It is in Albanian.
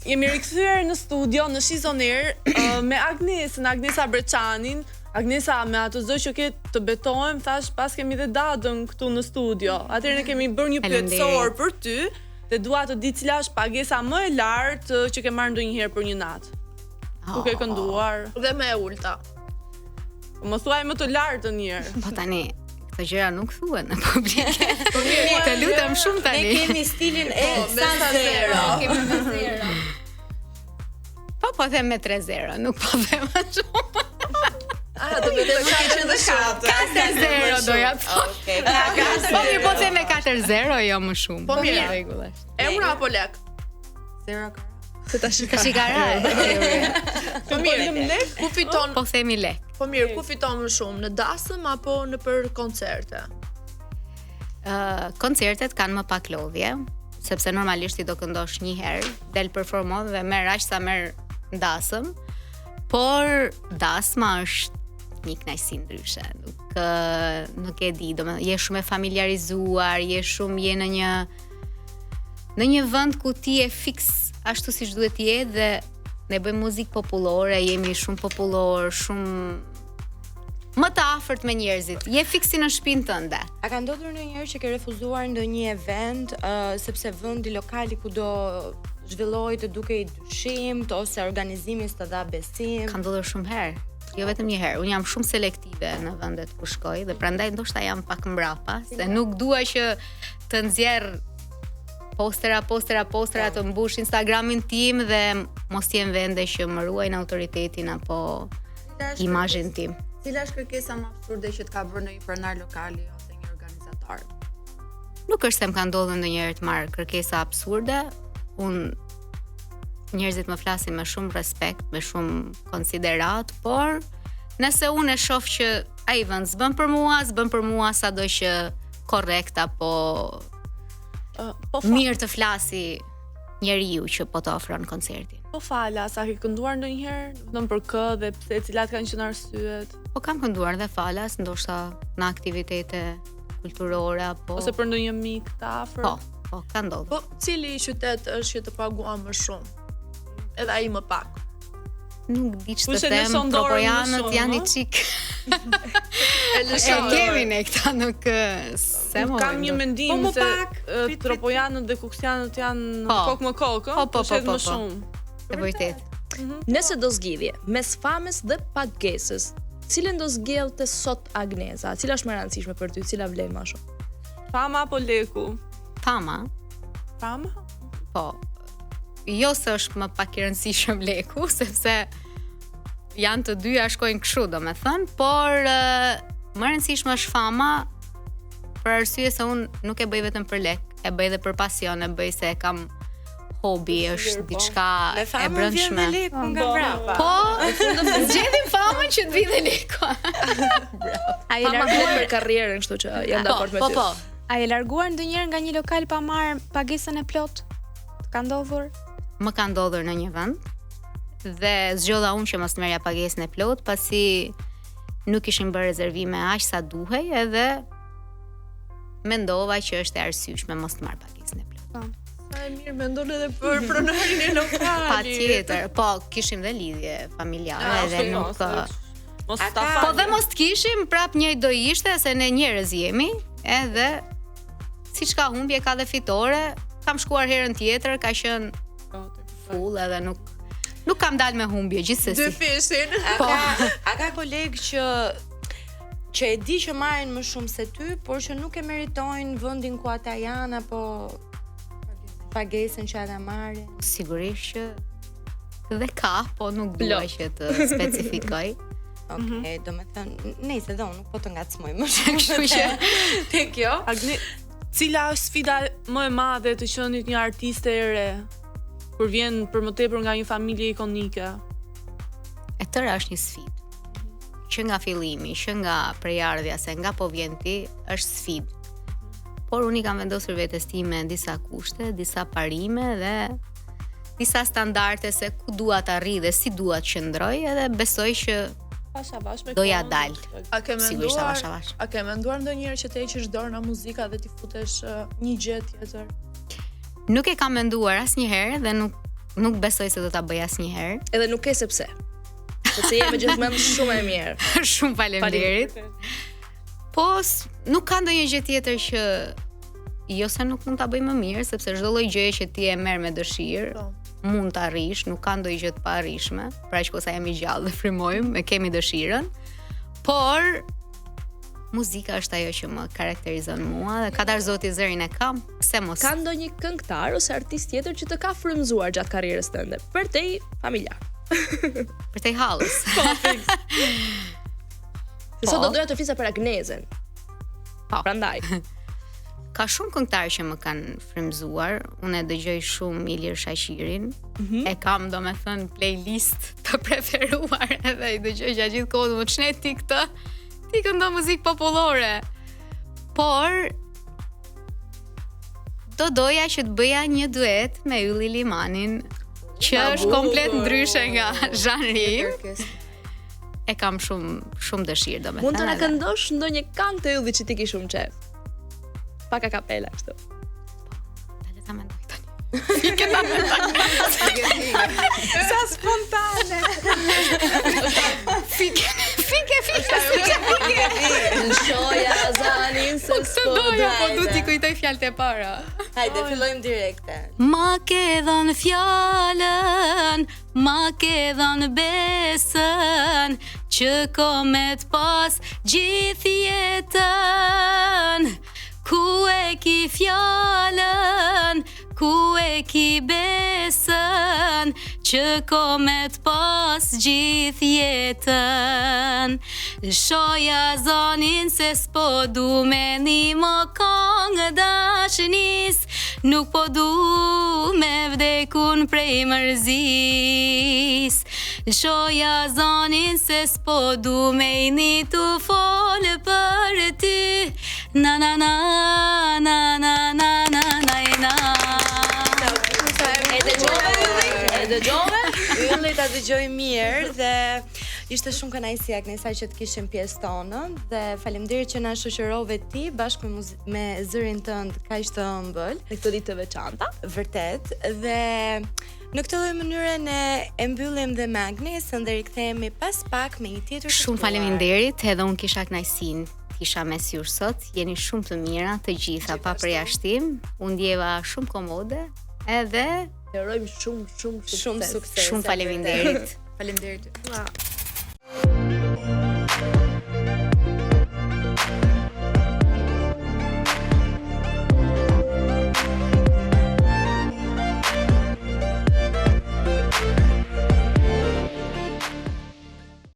Jemi rikthyer në studio në Shizoner me Agnesa Breçanin. Agnesa, me atë zë që ke të betohem, thash pas kemi dhe Dadën këtu në studio. Atëherë ne kemi bërë një pyetësor për ty dhe dua të di cila është pagesa më e lartë që ke marrë ndonjëherë për një natë. Ku ke kënduar? Dhe me e ulta. Më thuaj më të lartën një herë. Po tani këto gjëra nuk thuhen në publik. Të lutem shumë tani. Ne kemi stilin e San-Zero. Kemi me 0. Po them me 3-0, nuk po them më shumë. Do të them që qenë 4-0 doja të thosh. Po mirë, po them me 4-0, jo më shumë. Po mirë, rregullisht. Euro apo lek? 0 Se tash kara. Po mirë, lek, ku fiton? Po themi lek. Po mirë, ku fiton më shumë, në dasëm apo në për koncerte? Koncertet kanë më pak lodhje, sepse normalisht ti do këndosh një herë, del performon dhe merr aq sa merr dasëm, por dasma është një kënaqësi ndryshe. Nuk e di, domethënë je shumë e familiarizuar, je në një vend ku ti je fiks ashtu siç duhet të jetë dhe ne bëjmë muzikë popullore, jemi shumë popullor, shumë më të afërt me njerëzit. Je fiksi në shtëpinë tënde. A ka ndodhur ndonjëherë që ke refuzuar ndonjë event sepse vendi lokali ku do zhvillohej të dukej dyshimt ose organizimi s'ta dha besim? Ka ndodhur shumë herë. Jo vetëm një herë. Unë jam shumë selektive në vendet ku shkoj dhe prandaj ndoshta jam pak mbrapa, se nuk dua që të nxjerr postera të mbush Instagramin tim dhe mos jem vende që më ruajnë autoritetin apo imazhin tim. Cila është kërkesa më absurde që të ka bërë ndonjë pronar lokali ose një organizator? Nuk është se më ka ndodhur ndonjëherë të marr kërkesa absurde. Njerëzit më flasin me shumë respekt, me shumë konsiderat, por nëse unë e shoh që ai vend s'bën për mua, sado që korrekt apo mirë të flasi njeriu që po të ofron koncertin. Po fala, sa ke kënduar ndonjëherë, domethënë për kë dhe pse, cilat kanë qenë arsyet? Po kam kënduar dhe falas, ndoshta në aktivitete kulturore apo ose për ndonjë mik të afër. Po, ka ndodhur. Po, cili qytet është që të paguan më shumë? Edhe ai më pak. Nuk di ç'të them, propojanët janë i çik. Kemi ne këta nuk se më. Kam një mendim se tropojanët dhe kuksianët janë kokë më kokë, po më shumë. E vërtet. Nëse do zgjidhje mes famës dhe pagesës, cilën do zgjellte sot Agnesa? Cila është më e rëndësishme për ty? Cila vlen më shumë? Fama apo leku? Fama. Po. Jo se është më pak i rëndësishëm leku, sepse janë të dyja shkojnë kështu, domethënë, por më e rëndësishme është fama për arsye se unë nuk e bëj vetëm për lek, e bëj edhe për pasion, e bëj se kam hobi, është diçka e brendshme. Me leku nga brapa. Po, zgjedhim famën që të vi dhe leku. Ai larguar për karrierën, kështu që jam dakord me ty. Po. A e larguar ndonjëherë nga një lokal pa marrë pagesën e plot? Ka ndodhur? Më ka ndodhur në një vend dhe zgjodha unë që mos merrja pagesën e plot, pasi nuk kishin bërë rezervime aq sa duhej edhe mendova që është e arsyeshme mos të marr pagesën e plot. Sa e mirë mendon edhe për pronarin e lokalit. Patjetër, po kishim dhe lidhje familjare edhe nuk Po dhe mos të kishim, prap njëjtë do ishte se ne njerëz jemi, edhe siç ka humbje ka dhe fitore. Kam shkuar herën tjetër, ka qenë full edhe nuk kam dalë me humbje gjithsesi. Dy fishin. A ka kolegë që e di që marrin më shumë se ty, por që nuk e meritojnë vendin ku ata janë apo pagesën që ata marrin? Sigurisht që dhe ka, po nuk dua që të specifikoj. Okej, domethënë, nëse do nuk po të ngacmoj më shumë, kështu që tek kjo. Cila është sfida më e madhe të qenit një artiste e re kur vjen për më tepër nga një familje ikonike? E tëra është një sfidë. Që nga fillimi, që nga prejardhja, se nga po vjen ti, është sfidë. Por unë i kam vendosur vetes time disa kushte, disa parime dhe disa standarde se ku dua të arrijë dhe si dua të qëndroj, edhe besoj që doja dal. A ke menduar ndonjëherë që të heqësh dorë nga muzika dhe t'i futesh një gjë tjetër? Nuk e kam menduar asnjëherë dhe nuk besoj se do ta bëj asnjëherë. Edhe nuk ke sepse. Sepse je gjithmonë shumë e mirë. Shumë faleminderit. Po nuk ka ndonjë gjë tjetër që jo se nuk mund ta bëj më mirë, sepse çdo lloj gjëje që ti e merr me dëshirë, mund ta arrish, nuk ka ndonjë gjë të paarrishme, për aq kohë sa jemi gjallë dhe frymojmë, e kemi dëshirën. Por muzika është ajo që më karakterizon mua dhe katar zoti zërin e kam, pse mos. Ka ndonjë këngëtar ose artist tjetër që të ka frymzuar gjatë karrierës tënde, përtej familjar? Përtej hallës. Se sot do doja të flisa për Agnezen. Po. Prandaj. Ka shumë këngëtarë që më kanë frymzuar. Unë e dëgjoj shumë Ilir Shaqirin. E kam domethënë playlist të preferuar edhe i dëgjoj gjatë gjithë kohës. Më çnet ti këtë? Ti këndo muzikë popullore. Por do doja që të bëja një duet me Ylli Limanin, që është komplet ndryshe nga zhanri im. E kam shumë dëshirë domethënë. Mund të na këndosh ndonjë këngë të Yllit që ti ke shumë qef? Pak a kapela kështu. Le ta mendoj tani. Sa spontane. Fike. Shoja zanin se s'po Doja, po du t'i kujtoj fjalët e para. Hajde, fillojmë direkte. Ma ke dhënë fjalën, ma ke dhënë besën, që komet pas gjithë jetën. Ku e ki fjalën, ku e ki besën, që komet pas gjithë jetën. Shoja zonin se s'po du me një më këngë dashnis, nuk po du me vdekun prej mërzis. Shoja zonin se s'po du me një tu folë për ty, na na na na na na na na na. E dëgjove? Ylli ta dëgjoj mirë dhe ishte shumë kënaqësi Agnesa që të kishim pjesë tonë dhe faleminderit që na shoqërove ti bashkë me zërin tënd kaq të ëmbël Në këtë ditë të veçanta. vërtet dhe në këtë lloj mënyre ne e mbyllim dhe me Agnesën dhe rikthehemi pas pak me një tjetër. Shumë faleminderit, edhe unë kisha kënaqësinë isha mes jush sot. Jeni shumë të mira, të gjitha pa përjashtim. Unë ndjeva shumë komode, edhe Urojmë shumë sukses. Shumë sukses. shumë faleminderit. Faleminderit.